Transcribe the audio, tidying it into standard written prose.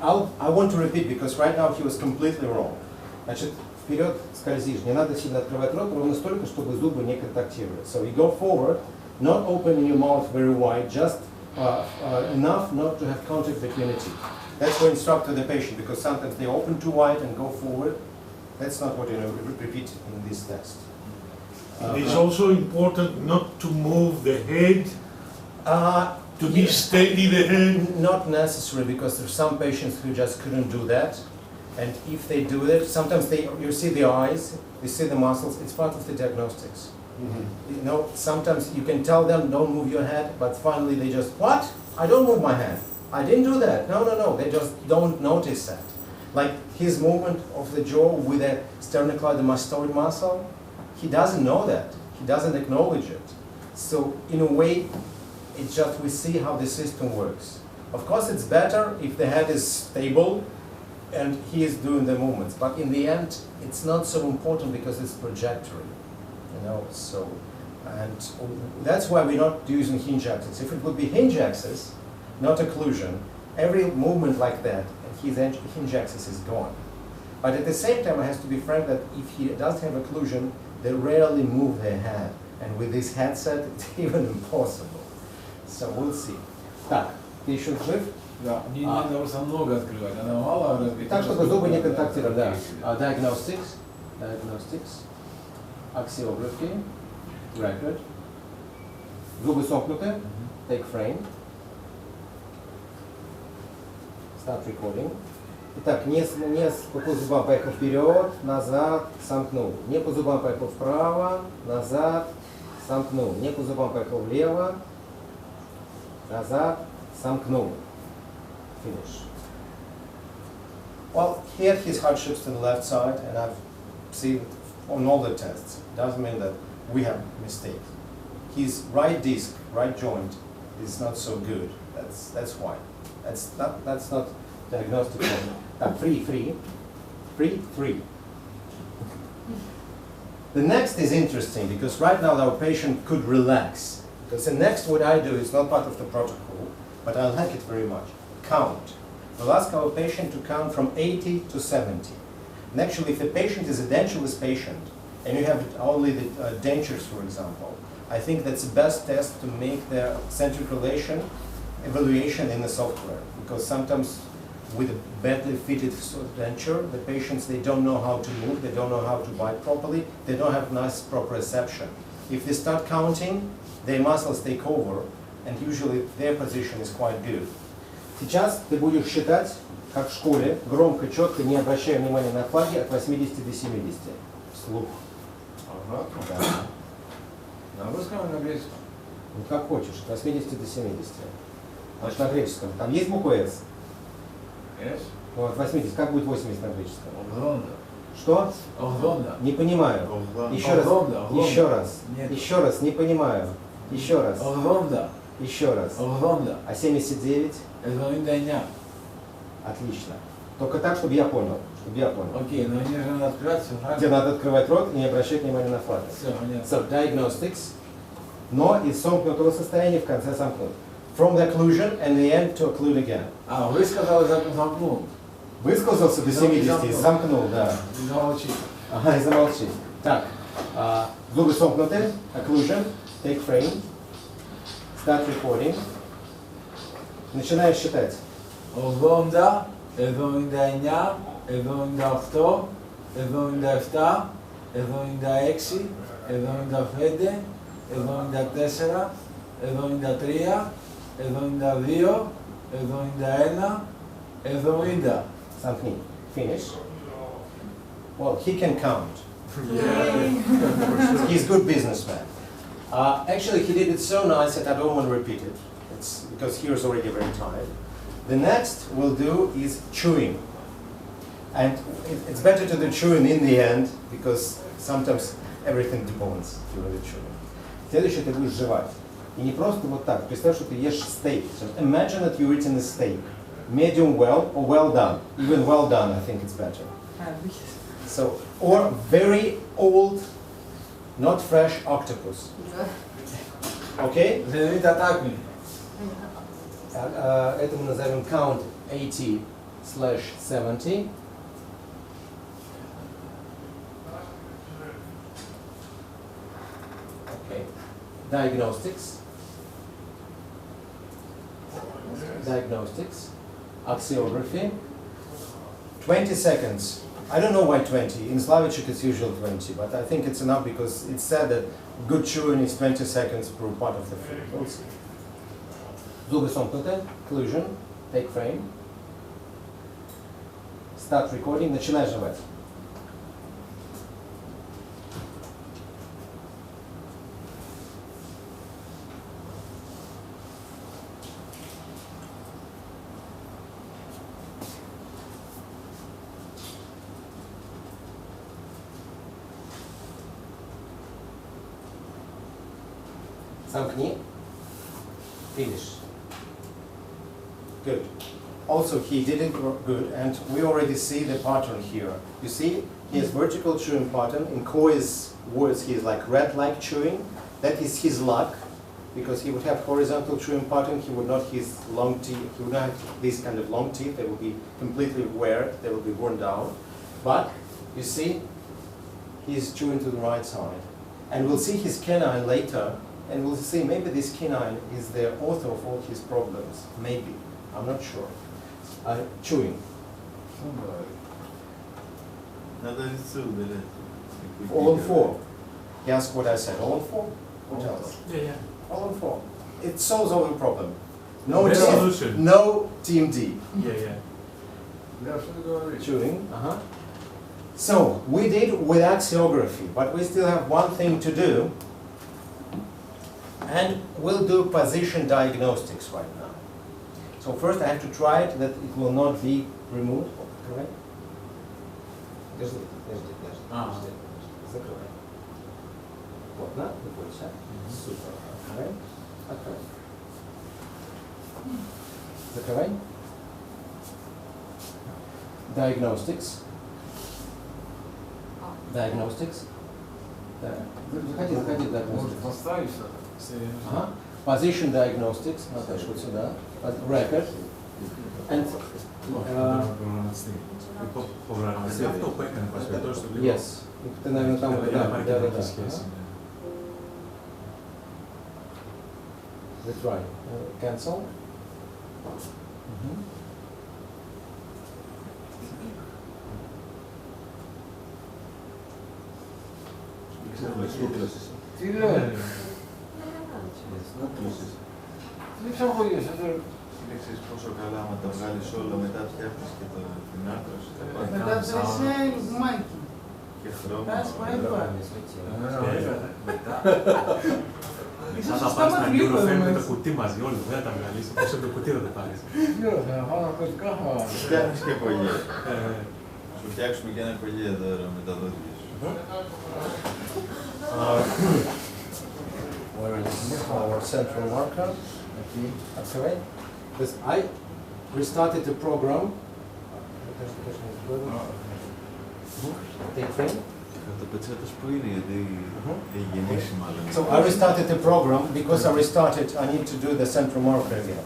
I want to repeat, because right now he was completely wrong. Значит, вперед скользишь, не надо сильно открывать рот, ровно столько, чтобы зубы не контактировали. So you go forward, not opening your mouth very wide, just enough not to have contact between the teeth. That's what I instruct the patient, because sometimes they open too wide and go forward. That's not what you know, repeat in this test. It's also important not to move the head, to be steady the head. Not necessary, because there's some patients who just couldn't do that. And if they do that, sometimes you see the eyes, you see the muscles, it's part of the diagnostics. You know, sometimes you can tell them, don't move your head, but finally they just, what? I don't move my head. I didn't do that. No, they just don't notice that. Like his movement of the jaw with the sternocleidomastoid muscle, he doesn't know that. He doesn't acknowledge it. So in a way, it's just we see how the system works. Of course, it's better if the head is stable and he is doing the movements. But in the end, it's not so important because it's trajectory, you know. So, and that's why we're not using hinge axis. If it would be hinge axis, not occlusion, every movement like that, his hinge axis is gone. But at the same time, it has to be frank that if he does have occlusion, they rarely move their head. And with this headset, it's even impossible. So we'll see. Так, ты еще жив? Да, мне не нужно много открывать, она мало разбита. Так, чтобы зубы не контактировали, да. Diagnostics, axiography, record. Зубы сомкнуты, take frame. Start recording. Итак, не по зубам поехал вперед, назад, сомкнул. Не по зубам поехал вправо, назад, сомкнул. Не по зубам поехал влево, назад, сомкнул. Finish. Well, here his hardships to the left side, and I've seen on all the tests. Doesn't mean that we have mistakes. His right disc, right joint, is not so good. That's why. That's not diagnostic problem. Free. The next is interesting because right now our patient could relax. Because the next what I do is not part of the protocol, but I like it very much. Count. We'll ask our patient to count from 80 to 70. And actually, if the patient is a dentures patient, and you have only the dentures, for example, I think that's the best test to make the centric relation evaluation in the software. Because sometimes with a badly fitted denture, the patients, they don't know how to move, they don't know how to bite properly, they don't have nice proprioception. If they start counting, their muscles take over, and usually their position is quite good. Сейчас ты будешь считать, как в школе, громко, четко, не обращая внимания на флаги, от 80 до 70. Вслух. Ага, да. На русском или на греческом? Ну как хочешь, от 80 до 70. Значит, на греческом. Там есть буква S? S? Ну, от 80. Как будет 80 на греческом? Огромно. Что? Огромно. Не понимаю. Еще раз. Еще раз. Еще раз. Не понимаю. Еще раз. Огромно. Еще раз. Огромно. А 79? Отлично. Только так, чтобы я понял. Окей, но мне же надо открывать все, правильно? Тебе надо открывать рот и не обращать внимания на флаги. Все, понятно. So, diagnostics. Но из сомкнутого состояния в конце сомкнут. From the occlusion and the end to occlude again. А, вы сказали, замкнул. Высказался до 70 и замкнул, да. И замолчи. Ага, и замолчи. Так, зубы сомкнуты, occlusion, take frame, start recording. Начинаешь считать. 80, 79, 78, 77, 76, 75, 74, 73, 72, 71, 70. Something. Finish. Well, he can count. He's a good businessman. Actually, he did it so nice that I don't want to repeat it. It's because he was already very tired. The next we'll do is chewing. And it's better to do chewing in the end because sometimes everything depends if you're really chewing. Следующее ты будешь жевать. И не просто вот так. Представь, что ты ешь стейк. So imagine that you're eating a steak. Medium well or well done. Even well done, I think it's better. So, or very old, not fresh octopus. Okay? Зенит атаками. Это мы назовем count 80 /70. Okay. Diagnostics. Axiography. 20 seconds. I don't know why 20. In Slavic it's usually 20, but I think it's enough because it's said that good chewing is 20 seconds per part of the food. We'll see. Зубы сомкнуты. Occlusion. Take frame. Start recording. Начинай жевать. Замкни. Finish. Good. Also, he did it good, and we already see the pattern here. You see, he has vertical chewing pattern. In Koi's words, he is like rat-like chewing. That is his luck, because he would have horizontal chewing pattern. He would not his long teeth. He would not have these kind of long teeth. They will be completely wear. They will be worn down. But you see, he is chewing to the right side, and we'll see his canine later. And we'll see maybe this canine is the author of all his problems. Maybe. I'm not sure. Chewing. All on four. He asked what I said. All on four? What else? Yeah. All on four. It solves all the problem. No Best team, solution. no team D. Yeah. Chewing. So we did with axiography, but we still have one thing to do. And we'll do position diagnostics right now. So first I have to try it that it will not be removed. Correct? Закрывай. Плотно, выходишь. Супер. Открывай. Открывай. Закрывай. Diagnostics. Да. Заходи, diagnostics. Поставишься? Position diagnostics, Наташа, вот сюда. Record. And Αυτό που έκανε πασπετός του λίγο. yes. Ты, наверное, там, да. That's right. Cancel. Τι λέει? Δεν ξαγωγείς, Ξέρεις πόσο καλά άμα τα βγάλεις όλα μετά φτιάχνεις και την άρθρωση. Μετά τρεσέ μάκι. Και χρώμα. Μετά θα πάρεις τα Eurofilm με το κουτί μαζί, όλοι δεν θα τα βγάλεις, όσο το κουτί θα το πάρεις. Σου φτιάχνεις και κολλιέ. Σου φτιάξουμε και ένα κολλιέ εδώ με τα δόντια σου. Where is our central marker? That's right. Because I restarted the program. Take frame. Το πετσέτος που είναι, γιατί έχει γεννήσει μάλλον. So I restarted the program because I need to do the central marker again.